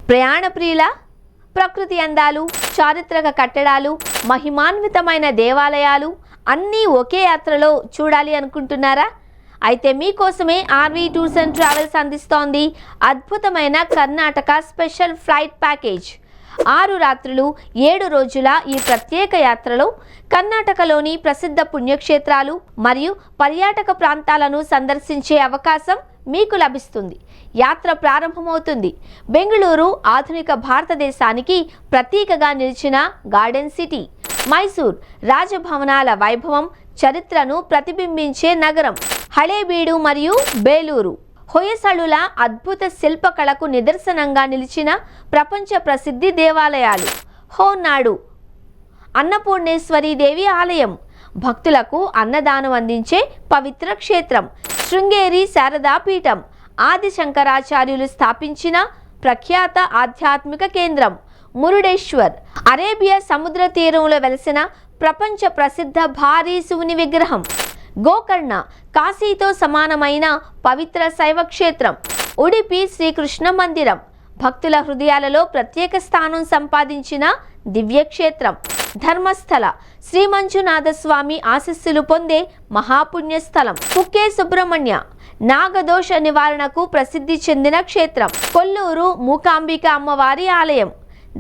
ప్రయాణ ప్రియుల ప్రకృతి అందాలు, చారిత్రక కట్టడాలు, మహిమాన్వితమైన దేవాలయాలు అన్నీ ఒకే యాత్రలో చూడాలి అనుకుంటున్నారా? అయితే మీకోసమే ఆర్వీ టూర్స్ అండ్ ట్రావెల్స్ అందిస్తోంది అద్భుతమైన కర్ణాటక స్పెషల్ ఫ్లైట్ ప్యాకేజ్. 6 రాత్రులు 7 రోజుల ఈ ప్రత్యేక యాత్రలో కర్ణాటకలోని ప్రసిద్ధ పుణ్యక్షేత్రాలు మరియు పర్యాటక ప్రాంతాలను సందర్శించే అవకాశం మీకు లభిస్తుంది. యాత్ర ప్రారంభమవుతుంది. బెంగళూరు ఆధునిక భారతదేశానికి ప్రతీకగా నిలిచిన గార్డెన్ సిటీ. మైసూర్ రాజభవనాల వైభవం, చరిత్రను ప్రతిబింబించే నగరం. హళేబీడు మరియు బేలూరు హొయసళుల అద్భుత శిల్పకళకు నిదర్శనంగా నిలిచిన ప్రపంచ ప్రసిద్ధి దేవాలయాలు. హోన్నాడు అన్నపూర్ణేశ్వరి దేవి ఆలయం, భక్తులకు అన్నదానం అందించే పవిత్ర క్షేత్రం. శృంగేరి శారదా పీఠం, ఆది శంకరాచార్యులు స్థాపించిన ప్రఖ్యాత ఆధ్యాత్మిక కేంద్రం. మురుడేశ్వర్ అరేబియా సముద్ర తీరంలో వెలసిన ప్రపంచ ప్రసిద్ధ భారీ శివుని విగ్రహం. గోకర్ణ కాశీతో సమానమైన పవిత్ర శైవ క్షేత్రం. ఉడిపి శ్రీకృష్ణ మందిరం, భక్తుల హృదయాలలో ప్రత్యేక స్థానం సంపాదించిన దివ్యక్షేత్రం. ధర్మస్థల శ్రీమంజునాథ స్వామి ఆశీస్సులు పొందే మహాపుణ్యస్థలం. కుక్కే సుబ్రహ్మణ్య నాగదోష నివారణకు ప్రసిద్ధి చెందిన క్షేత్రం. కొల్లూరు మూకాంబిక అమ్మవారి ఆలయం,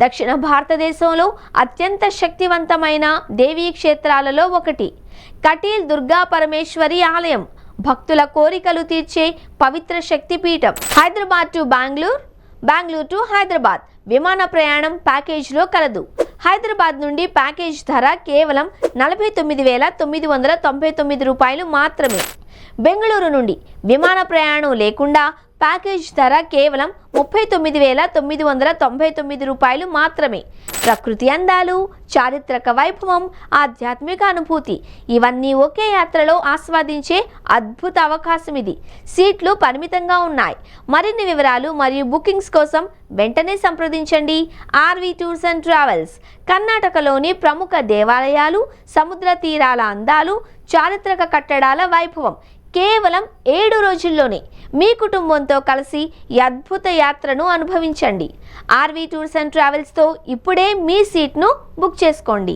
దక్షిణ భారతదేశంలో అత్యంత శక్తివంతమైన దేవీ క్షేత్రాలలో ఒకటి. కటీల్ దుర్గా పరమేశ్వరి ఆలయం, భక్తుల కోరికలు తీర్చే పవిత్ర శక్తిపీఠం. హైదరాబాద్ టు బెంగళూరు, బెంగళూరు టు హైదరాబాద్ విమాన ప్రయాణం ప్యాకేజీలో కలదు. హైదరాబాద్ నుండి ప్యాకేజ్ ధర కేవలం 49,999 రూపాయలు మాత్రమే. బెంగళూరు నుండి విమాన ప్రయాణం లేకుండా ప్యాకేజ్ ధర కేవలం 39,999 రూపాయలు మాత్రమే. ప్రకృతి అందాలు, చారిత్రక వైభవం, ఆధ్యాత్మిక అనుభూతి ఇవన్నీ ఒకే యాత్రలో ఆస్వాదించే అద్భుత అవకాశం ఇది. సీట్లు పరిమితంగా ఉన్నాయి. మరిన్ని వివరాలు మరియు బుకింగ్స్ కోసం వెంటనే సంప్రదించండి ఆర్వీ టూర్స్ అండ్ ట్రావెల్స్. కర్ణాటకలోని ప్రముఖ దేవాలయాలు, సముద్ర తీరాల అందాలు, చారిత్రక కట్టడాల వైభవం కేవలం 7 రోజుల్లోనే మీ కుటుంబంతో కలిసి ఈ అద్భుత యాత్రను అనుభవించండి. ఆర్వీ టూర్స్ అండ్ ట్రావెల్స్తో ఇప్పుడే మీ సీట్ను బుక్ చేసుకోండి.